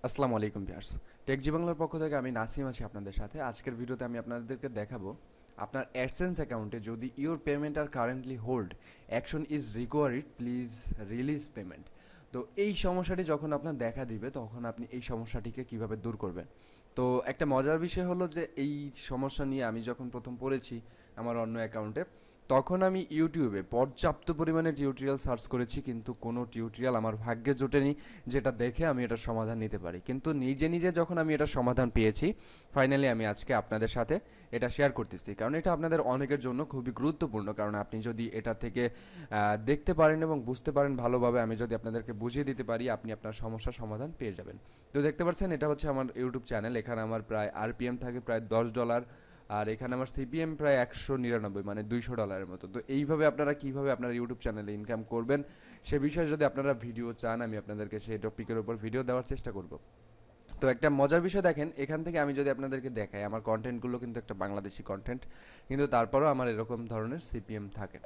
আসসালামু আলাইকুম ভিউয়ার্স। টেকজি বাংলার পক্ষ থেকে আমি নাসিম আছি আপনাদের সাথে। আজকের ভিডিওতে আমি আপনাদেরকে দেখাবো আপনার অ্যাডসেন্স অ্যাকাউন্টে যদি your payment are currently hold action is required please release payment. তো এই সমস্যাটি যখন আপনার দেখা দিবে তখন আপনি এই সমস্যাটিকে কিভাবে দূর করবেন। তো একটা মজার বিষয় হলো যে এই সমস্যা নিয়ে আমি যখন প্রথম পড়েছি আমার অন্য অ্যাকাউন্টে, তখন আমি ইউটিউবে পর্যাপ্ত পরিমাণে টিউটোরিয়াল সার্চ করেছি, কিন্তু কোনো টিউটোরিয়াল আমার ভাগ্যে জোটেনি যেটা দেখে আমি এটার সমাধান নিতে পারি। কিন্তু নিজে নিজে যখন আমি এটার সমাধান পেয়েছি, ফাইনালি আমি আজকে আপনাদের সাথে এটা শেয়ার করতেছি, কারণ এটা আপনাদের অনেকের জন্য খুবই গুরুত্বপূর্ণ। কারণ আপনি যদি এটা থেকে দেখতে পারেন এবং বুঝতে পারেন ভালোভাবে, আমি যদি আপনাদেরকে বুঝিয়ে দিতে পারি, আপনি আপনার সমস্যার সমাধান পেয়ে যাবেন। তো দেখতে পাচ্ছেন এটা হচ্ছে আমার ইউটিউব চ্যানেল। এখানে আমার প্রায় আরপিএম থাকে প্রায় $10, আর এখানে আমার সিপিএম প্রায় 199, মানে $200 মতো। তো এইভাবে আপনারা কিভাবে আপনার ইউটিউব চ্যানেলে ইনকাম করবেন সে বিষয়ে যদি আপনারা ভিডিও চান, আমি আপনাদেরকে সেই টপিকের উপর ভিডিও দেওয়ার চেষ্টা করব। তো একটা মজার বিষয় দেখেন, এখান থেকে আমি যদি আপনাদেরকে দেখাই, আমার কন্টেন্টগুলো কিন্তু একটা বাংলাদেশি কন্টেন্ট, কিন্তু তারপরেও আমার এরকম ধরনের সিপিএম থাকে।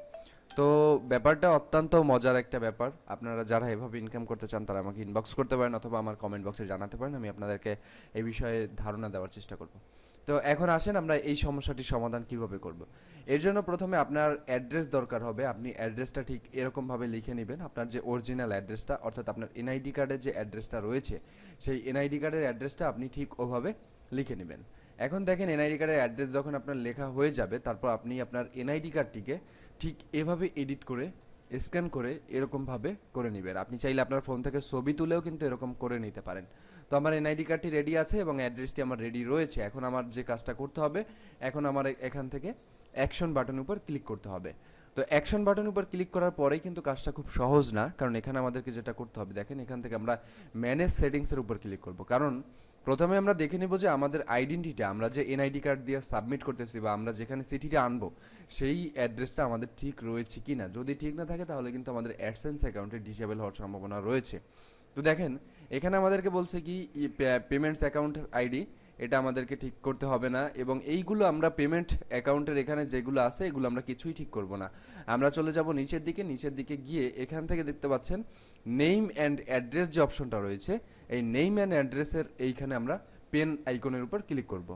তো ব্যাপারটা অত্যন্ত মজার একটা ব্যাপার। আপনারা যারা এভাবে ইনকাম করতে চান তারা আমাকে ইনবক্স করতে পারেন অথবা আমার কমেন্ট বক্সে জানাতে পারেন, আমি আপনাদেরকে এই বিষয়ে ধারণা দেওয়ার চেষ্টা করব। তো এখন আসেন আমরা এই সমস্যাটির সমাধান কিভাবে করব। এর জন্য প্রথমে আপনার অ্যাড্রেস দরকার হবে। আপনি অ্যাড্রেসটা ঠিক এরকমভাবে লিখে নেবেন, আপনার যে অরিজিনাল অ্যাড্রেসটা, অর্থাৎ আপনার এনআইডি কার্ডের যে অ্যাড্রেসটা রয়েছে সেই এনআইডি কার্ডের অ্যাড্রেসটা আপনি ঠিক ওভাবে লিখে নেবেন। এখন দেখেন এনআইডি কার্ডের অ্যাড্রেস যখন আপনার লেখা হয়ে যাবে, তারপর আপনি আপনার এনআইডি কার্ডটিকে ঠিক এভাবে এডিট করে স্ক্যান করে এরকমভাবে করে নেবেন। আপনি চাইলে আপনার ফোন থেকে ছবি তুলেও কিন্তু এরকম করে নিতে পারেন। তো আমার এনআইডি কার্ডটি রেডি আছে এবং অ্যাড্রেসটি আমার রেডি রয়েছে। এখন আমার যে কাজটা করতে হবে, এখন আমার এখান থেকে অ্যাকশন বাটন উপর ক্লিক করতে হবে। তো অ্যাকশন বাটন উপর ক্লিক করার পরেই কিন্তু কাজটা খুব সহজ না, কারণ এখানে আমাদেরকে যেটা করতে হবে, দেখেন এখান থেকে আমরা ম্যানেজ সেটিংসের উপর ক্লিক করব। কারণ প্রথমে আমরা দেখে নেব যে আমাদের আইডেন্টিটা, আমরা যে এনআইডি কার্ড দিয়ে সাবমিট করতেছি বা আমরা যেখানে চিঠিটা আনবো সেই অ্যাড্রেসটা আমাদের ঠিক রয়েছে কি না। যদি ঠিক না থাকে তাহলে কিন্তু আমাদের অ্যাডসেন্স অ্যাকাউন্টে ডিসেবল হওয়ার সম্ভাবনা রয়েছে। তো দেখেন এখানে আমাদেরকে বলছে কি পেমেন্টস অ্যাকাউন্ট আইডি, এটা আমাদেরকে ঠিক করতে হবে না, এবং এইগুলো আমরা পেমেন্ট অ্যাকাউন্টের এখানে যেগুলো আছে এগুলো আমরা কিছুই ঠিক করব না। আমরা চলে যাব নিচের দিকে। নিচের দিকে গিয়ে এখান থেকে দেখতে পাচ্ছেন নেম অ্যান্ড অ্যাড্রেস যে অপশনটা রয়েছে, এই নেম অ্যান্ড অ্যাড্রেসের এইখানে আমরা পেন আইকনের উপর ক্লিক করব।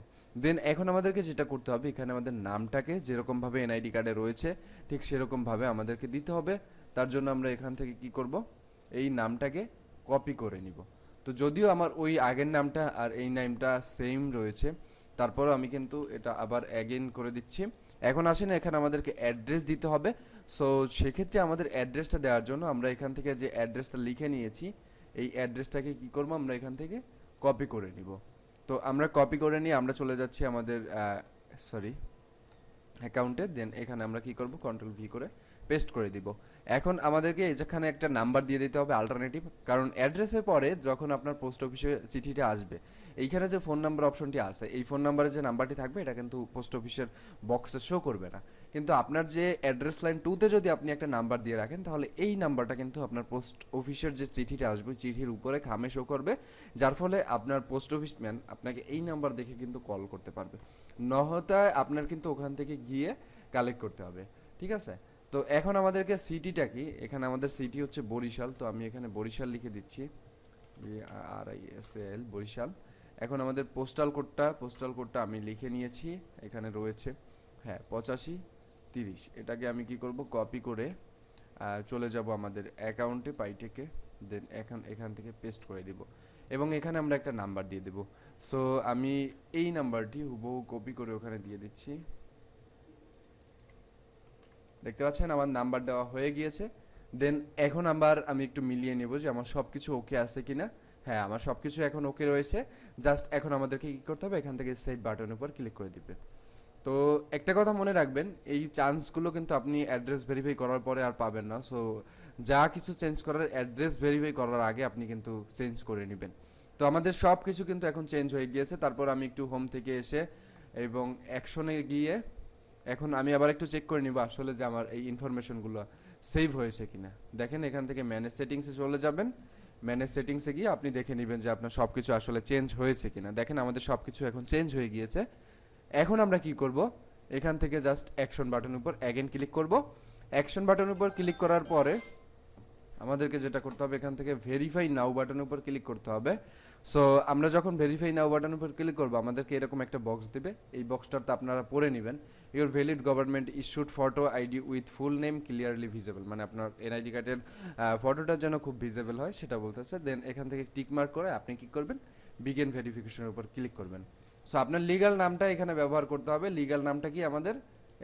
দেন এখন আমাদেরকে যেটা করতে হবে, এখানে আমাদের নামটাকে যেরকমভাবে এনআইডি কার্ডে রয়েছে ঠিক সেরকমভাবে আমাদেরকে দিতে হবে। তার জন্য আমরা এখান থেকে কি করব, এই নামটাকে কপি করে নিব। তো যদিও আমার ওই আগের নামটা আর এই নামটা সেম রয়েছে, তারপরও আমি কিন্তু এটা আবার অ্যাগেন করে দিচ্ছি। এখন আসেন এখানে আমাদেরকে অ্যাড্রেস দিতে হবে। সো সেক্ষেত্রে আমাদের অ্যাড্রেসটা দেওয়ার জন্য আমরা এখান থেকে যে অ্যাড্রেসটা লিখে নিয়েছি, এই অ্যাড্রেসটাকে কি করব, আমরা এখান থেকে কপি করে নিব। তো আমরা কপি করে নিয়ে আমরা চলে যাচ্ছি আমাদের অ্যাকাউন্টে। দেন এখানে আমরা কি করব, কন্ট্রোল ভি করে পেস্ট করে দিব। এখন আমাদেরকে যেখানে একটা নাম্বার দিয়ে দিতে হবে অল্টারনেটিভ, কারণ অ্যাড্রেসের পরে যখন আপনার পোস্ট অফিসে চিঠিটা আসবে, এইখানে যে ফোন নাম্বার অপশনটি আছে, এই ফোন নাম্বারে যে নাম্বারটি থাকবে এটা কিন্তু পোস্ট অফিসের বক্সে শো করবে না। কিন্তু আপনার যে অ্যাড্রেস লাইন 2তে যদি আপনি একটা নাম্বার দিয়ে রাখেন, তাহলে এই নাম্বারটা কিন্তু আপনার পোস্ট অফিসের যে চিঠিটা আসবে চিঠির উপরে খামে শো করবে, যার ফলে আপনার পোস্ট অফিস ম্যান আপনাকে এই নাম্বার দেখে কিন্তু কল করতে পারবে। নহতায় আপনার কিন্তু ওখান থেকে গিয়ে কালেক্ট করতে হবে। ঠিক আছে? তো এখন আমাদেরকে সিটিটা কি, এখানে আমাদের সিটি হচ্ছে বরিশাল। তো আমি এখানে বরিশাল লিখে দিচ্ছি, BRISL বরিশাল। এখন আমাদের পোস্টাল কোডটা আমি লিখে নিয়েছি, এখানে রয়েছে, হ্যাঁ 8530। এটাকে আমি কি করব, কপি করে চলে যাব আমাদের অ্যাকাউন্টে পাইটেকে। দেন এখান থেকে পেস্ট করে দিব এবং এখানে আমরা একটা নাম্বার দিয়ে দেব। সো আমি এই নাম্বারটি হুবহু কপি করে ওখানে দিয়ে দিচ্ছি। দেখতে পাচ্ছেন আমার নাম্বার দেওয়া হয়ে গিয়েছে। দেন এখন আবার আমি একটু মিলিয়ে নেব যে আমার সব কিছু ওকে আছে কিনা। হ্যাঁ, আমার সব কিছু এখন ওকে রয়েছে। জাস্ট এখন আমাদেরকে কী করতে হবে, এখান থেকে সেভ বাটনের উপর ক্লিক করে দিবে। তো একটা কথা মনে রাখবেন, এই চান্সগুলো কিন্তু আপনি অ্যাড্রেস ভেরিফাই করার পরে আর পাবেন না। সো যা কিছু চেঞ্জ করার অ্যাড্রেস ভেরিফাই করার আগে আপনি কিন্তু চেঞ্জ করে নেবেন। তো আমাদের সব কিছু কিন্তু এখন চেঞ্জ হয়ে গিয়েছে। তারপর আমি একটু হোম থেকে এসে এবং অ্যাকশনে গিয়ে এখন আমি আবার একটু চেক করে নিব আসলে যে আমার এই ইনফরমেশনগুলো সেভ হয়েছে কিনা। দেখেন এখান থেকে ম্যানেজ সেটিংসে চলে যাবেন। ম্যানেজ সেটিংসে গিয়ে আপনি দেখে নেবেন যে আপনার সব কিছু আসলে চেঞ্জ হয়েছে কিনা। দেখেন আমাদের সব কিছু এখন চেঞ্জ হয়ে গিয়েছে। এখন আমরা কি করব, এখান থেকে জাস্ট অ্যাকশন বাটন উপর অ্যাগেন ক্লিক করব। অ্যাকশন বাটন উপর ক্লিক করার পরে আমাদেরকে যেটা করতে হবে, এখান থেকে ভেরিফাই নাও বাটন উপর ক্লিক করতে হবে। সো আমরা যখন ভেরিফাই নাও বাটনের উপর ক্লিক করবো আমাদেরকে এরকম একটা বক্স দিবে, এই বক্সটাতে আপনারা পড়ে নেবেন your valid government issued photo ID with full name clearly visible, মানে আপনার এনআইডি কার্ডের ফটোটা যেন খুব ভিজিবল হয় সেটা বলতেছে। দেন এখান থেকে টিক মার্ক করে আপনি কি করবেন, বিগিন ভেরিফিকেশনের উপর ক্লিক করবেন। সো আপনার লিগ্যাল নামটা এখানে ব্যবহার করতে হবে। লিগ্যাল নামটা কি আমাদের,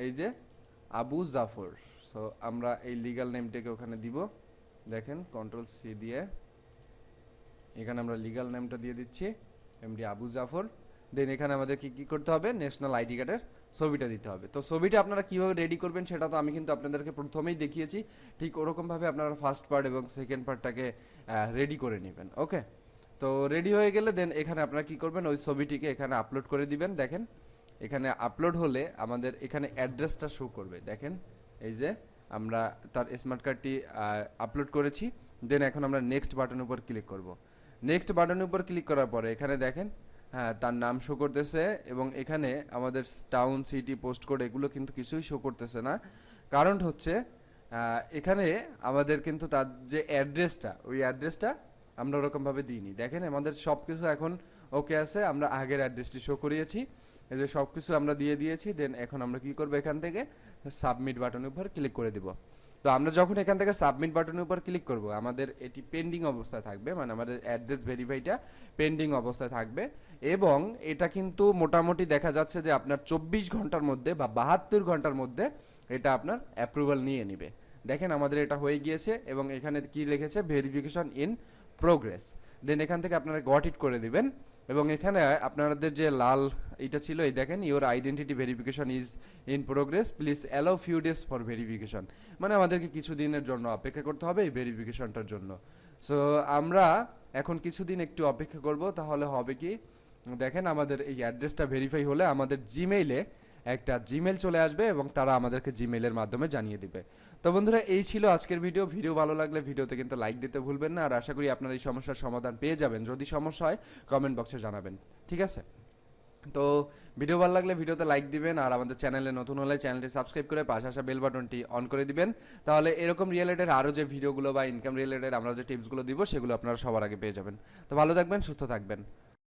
এই যে আবু জাফর। সো আমরা এই লিগ্যাল নেমটাকে ওখানে দিব, দেখেন কন্ট্রোল সি দিয়ে এখানে আমরা লিগ্যাল নেমটা দিয়ে দিচ্ছি এমডি আবু জাফর। দেন এখানে আমাদের কি করতে হবে, ন্যাশনাল আইডি কার্ডের ছবিটা দিতে হবে। তো ছবিটা আপনারা কিভাবে রেডি করবেন সেটা তো আমি কিন্তু আপনাদেরকে প্রথমেই দেখিয়েছি, ঠিক ওরকমভাবে আপনারা ফার্স্ট পার্ট এবং সেকেন্ড পার্টটাকে রেডি করে নেবেন। ওকে, তো রেডি হয়ে গেলে দেন এখানে আপনারা কি করবেন, ওই ছবিটিকে এখানে আপলোড করে দিবেন। দেখেন এখানে আপলোড হলে আমাদের এখানে অ্যাড্রেসটা শো করবে। দেখেন এই যে আমরা তার স্মার্ট কার্ডটি আপলোড করেছি। দেন এখন আমরা নেক্সট বাটনের উপর ক্লিক করব। নেক্সট বাটনের উপর ক্লিক করার পরে এখানে দেখেন হ্যাঁ তার নাম শো করতেছে, এবং এখানে আমাদের টাউন, সিটি, পোস্ট কোড এগুলো কিন্তু কিছুই শো করতেছে না। কারণ হচ্ছে এখানে আমাদের কিন্তু তার যে অ্যাড্রেসটা, ওই অ্যাড্রেসটা আমরা ওরকমভাবে দিইনি। দেখেন আমাদের সব কিছু এখন ওকে আছে, আমরা আগের অ্যাড্রেসটি শো করিয়েছি, এই যে সব কিছু আমরা দিয়ে দিয়েছি। দেন এখন আমরা কি করবো, এখান থেকে সাবমিট বাটনের উপর ক্লিক করে দিব। তো আমরা যখন এখান থেকে সাবমিট বাটনের উপর ক্লিক করব আমাদের এটি পেন্ডিং অবস্থায় থাকবে, মানে আমাদের অ্যাড্রেস ভেরিফাইটা পেন্ডিং অবস্থায় থাকবে, এবং এটা কিন্তু মোটামুটি দেখা যাচ্ছে যে আপনার 24 ঘন্টার মধ্যে বা 72 ঘন্টার মধ্যে এটা আপনার অ্যাপ্রুভাল নিয়ে নেবে। দেখেন আমাদের এটা হয়ে গিয়েছে, এবং এখানে কি লিখেছে, ভেরিফিকেশন ইন প্রোগ্রেস। দেন এখান থেকে আপনারা গট ইট করে দিবেন, এবং এখানে আপনাদের যে লাল এটা ছিল, এই দেখেন your identity verification is in progress, please allow few days for verification, মানে আমাদেরকে কিছু দিনের জন্য অপেক্ষা করতে হবে এই ভেরিফিকেশনটার জন্য। সো আমরা এখন কিছুদিন একটু অপেক্ষা করব, তাহলে হবে কি, দেখেন আমাদের এই অ্যাড্রেসটা ভেরিফাই হলে আমাদের জিমেইলে একটা জিমেল চলে আসবে, এবং তারা আমাদেরকে জিমেইলের মাধ্যমে জানিয়ে দিবে। তো বন্ধুরা এই ছিল আজকের ভিডিও ভালো লাগলে ভিডিওতে কিন্তু লাইক দিতে ভুলবেন না, আর আশা করি আপনারা এই সমস্যার সমাধান পেয়ে যাবেন। যদি সমস্যা হয় কমেন্ট বক্সে জানাবেন, ঠিক আছে? তো ভিডিও ভালো লাগলে ভিডিওতে লাইক দিবেন, আর আমাদের চ্যানেলে নতুন হলে চ্যানেলটি সাবস্ক্রাইব করে পাশে আসা বেল বাটনটি অন করে দিবেন, তাহলে এরকম রিলেটেড আরও যে ভিডিওগুলো বা ইনকাম রিলেটেড আমরা যে টিপসগুলো দিব সেগুলো আপনারা সবার আগে পেয়ে যাবেন। তো ভালো থাকবেন, সুস্থ থাকবেন।